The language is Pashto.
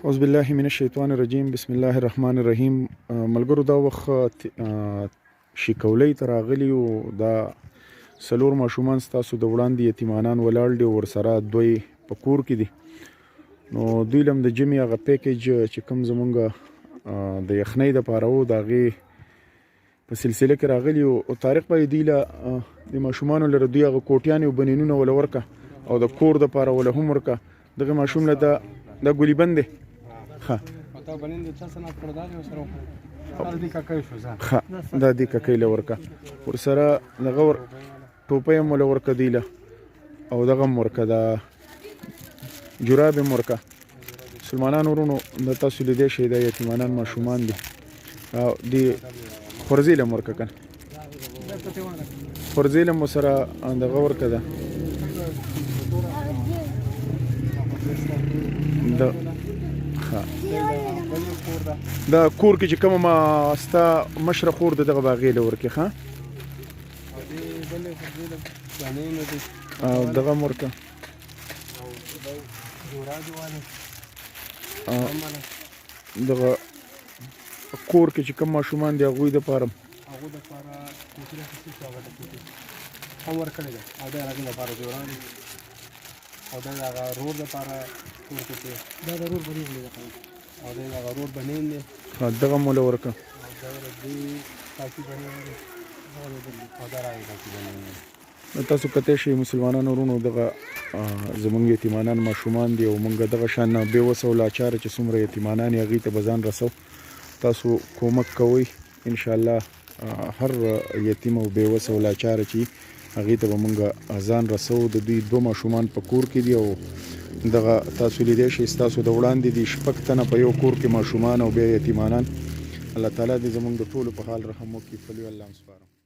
اعوذ بالله من الشیطان الرجیم بسم الله الرحمن الرحیم. ملګرو دا وخت شیکولۍ ته راغلي او دا څلور ماشومان ستاسو د وړاندې یتیمانان ولاړ دي او ورسره دوی په کور کې دي. نو دوی له د جمعې هغه پیکیج چې کوم زمونږ د یخنۍ دپاره و د هغې په سلسله کې راغلي او طارق به دوی له د ماشومانو لره دوی هغه کوټیانې او بنینونه وله ورکه او د کور دپاره وله هم ورکه. دغه ماشوم له دا ګولي بند دی ها دا دی ککۍ له ورکه ورسره دغه ټوپۍ هم وله ورکه دوی له او دغه هم ورکه دا جراب هم ورکه. مسلمانانو ورونو د تاسو لیدی شئ دا یتیمانان ماشومان دي او د خورزې له هم ورکه که نه خورزې له هم ورسره دغه ورکه ده دا کور کې چې کومه ما ستا مشره خور د دغه باغې له ورکې ښه او دغه هم ورکه دغه کور کې چې کوم ماشومان دي هغوی دپاره او دا هغه رور دپاره کور کې دا د رور بنین دی او دا هغه رور بنین دی دغه هم وله ورکه او دا د دې کافي بنین دی او دا راغی کافي بنین دی. تاسو کتی شئ مسلمانانو ورونو دغه زموږ یتیمانان ماشومان دي او موږ دغه شان بې وسه او لاچاره چې څومره یتیمانان یې هغوی ته به ځان رسو. تاسو کومک کوئ انشاءالله هر یتیم او بې وسه او لاچاره چې هغې ته به موږ ځان رسو. د دوی دوه ماشومان په کور کې دي او دغه تاسو لیدی شئ ستاسو د وړاندې دي 6 تنه په یو کور کې ماشومان او بیا یتیمانان. الله تعالی دې زموږ د ټولو په حال رحم وکړي. فلیو الله سپارم.